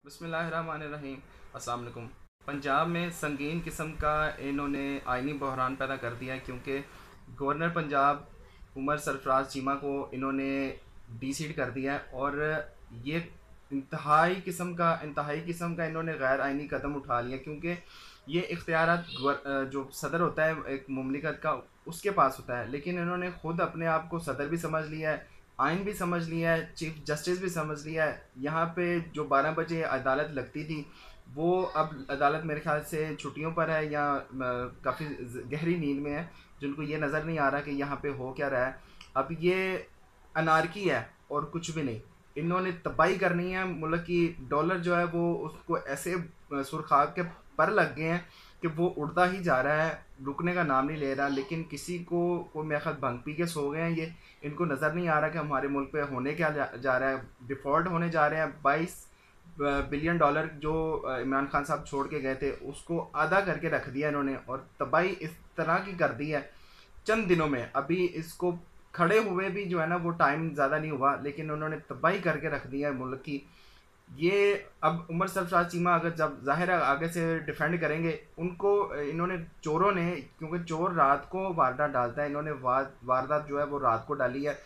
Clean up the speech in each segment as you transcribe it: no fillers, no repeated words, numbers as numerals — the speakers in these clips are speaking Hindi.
बिस्मिल्लाहिर्रहमानिर्रहीम। अस्सलाम वालेकुम। पंजाब में संगीन किस्म का इन्होंने आइनी बहरान पैदा कर दिया है, क्योंकि गवर्नर पंजाब उमर सरफराज चीमा को इन्होंने डी सीट कर दिया है। और ये इंतहाई किस्म का इन्होंने गैर आइनी कदम उठा लिया, क्योंकि ये इख्तियारात जो सदर होता है एक मुमलिकत का, उसके पास होता है। लेकिन इन्होंने खुद अपने आप को सदर भी समझ लिया है, आइन भी समझ लिया है, चीफ जस्टिस भी समझ लिया है। यहाँ पे जो 12 बजे अदालत लगती थी, वो अब अदालत मेरे ख्याल से छुट्टियों पर है या काफ़ी गहरी नींद में है, जिनको ये नज़र नहीं आ रहा कि यहाँ पे हो क्या रहा है। अब ये अनारकी है और कुछ भी नहीं। इन्होंने तबाही करनी है मुल्क की। डॉलर जो है वो उसको ऐसे सुरखाब के पर लग गए हैं कि वो उड़ता ही जा रहा है, रुकने का नाम नहीं ले रहा। लेकिन किसी को मेरे ख्याल भंग पी के सो गए हैं ये। इनको नज़र नहीं आ रहा कि हमारे मुल्क पे होने क्या जा रहा है। डिफ़ॉल्ट होने जा रहे हैं। 22 बिलियन डॉलर जो इमरान खान साहब छोड़ के गए थे, उसको आधा करके रख दिया इन्होंने, और तबाही इस तरह की कर दी है चंद दिनों में। अभी इसको खड़े हुए भी जो है ना, वो टाइम ज़्यादा नहीं हुआ, लेकिन उन्होंने तबाही करके रख दिया है मुल्क की। ये अब उमर सरफराज चीमा अगर जब ज़ाहिर है आगे से डिफेंड करेंगे उनको, इन्होंने चोरों ने, क्योंकि चोर रात को वारदात डालता है, इन्होंने वारदात जो है वो रात को डाली है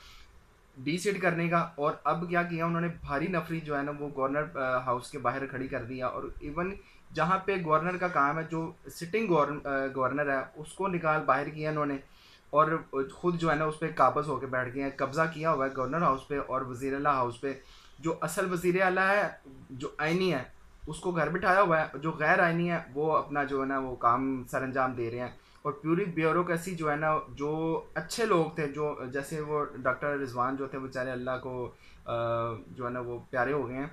डी सीट करने का। और अब क्या किया उन्होंने, भारी नफरी जो है ना वो गवर्नर हाउस के बाहर खड़ी कर दिया। और इवन जहाँ पे गवर्नर का काम है, जो सिटिंग गवर्नर है, उसको निकाल बाहर किया इन्होंने। और खुद जो है ना उस पर काबज होकर बैठ गए हैं। कब्जा किया हुआ है गवर्नर हाउस पे और वज़ीर आला हाउस पे। जो असल वज़ीर आला है, जो आइनी है, उसको घर बिठाया हुआ है। जो गैर आइनी है वो अपना जो है ना वो काम सर अंजाम दे रहे हैं। और पूरी ब्यूरोक्रेसी जो है ना, जो अच्छे लोग थे, जो जैसे वो डॉक्टर रिजवान जो थे, बेचारे अल्लाह को जो है ना वो प्यारे हो गए हैं।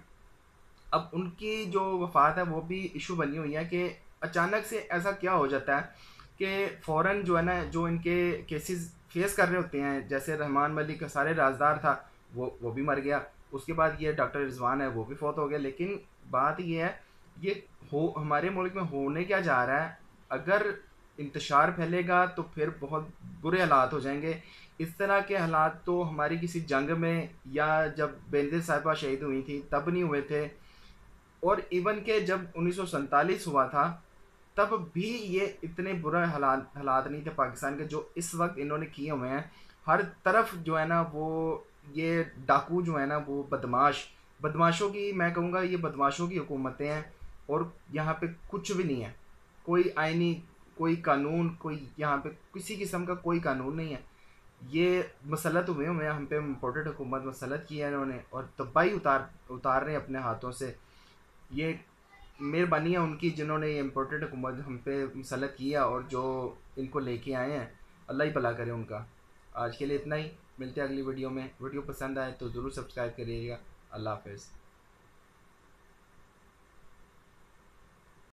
अब उनकी जो वफ़ात है वो भी इशू बनी हुई है कि अचानक से ऐसा क्या हो जाता है कि फ़ौरन जो है ना, जो इनके केसेस फेस कर रहे होते हैं, जैसे रहमान मलिक सारे राजदार था, वो भी मर गया। उसके बाद ये डॉक्टर रिजवान है, वो भी फौत हो गया। लेकिन बात ये है, ये हो हमारे मुल्क में होने क्या जा रहा है। अगर इंतशार फैलेगा तो फिर बहुत बुरे हालात हो जाएंगे। इस तरह के हालात तो हमारी किसी जंग में या जब बेनज़ीर साहिबा शहीद हुई थी तब नहीं हुए थे। और इवन के जब 1947 हुआ था, तब भी ये इतने बुरे हालात हालात नहीं थे पाकिस्तान के जो इस वक्त इन्होंने किए हुए हैं। हर तरफ जो है ना वो ये डाकू जो है ना, वो बदमाशों की, मैं कहूँगा ये बदमाशों की हुकूमतें हैं। और यहाँ पे कुछ भी नहीं है, कोई आईनी, कोई कानून, कोई यहाँ पे किसी किस्म का कोई कानून नहीं है। ये मसलत हुए हुए हैं हम पे, इम्पोर्टेड हुकूमत मसलत की है इन्होंने, और तबाही उतार रहे हैं अपने हाथों से। ये मेहरबानी है उनकी, जिन्होंने ये इम्पोर्टेड हुकूमत हम पे मुसल्लत किया और जो इनको लेके आए हैं। अल्लाह ही भला करे उनका। आज के लिए इतना ही। मिलते हैं अगली वीडियो में। वीडियो पसंद आए तो ज़रूर सब्सक्राइब करिएगा। अल्लाह हाफ़िज़।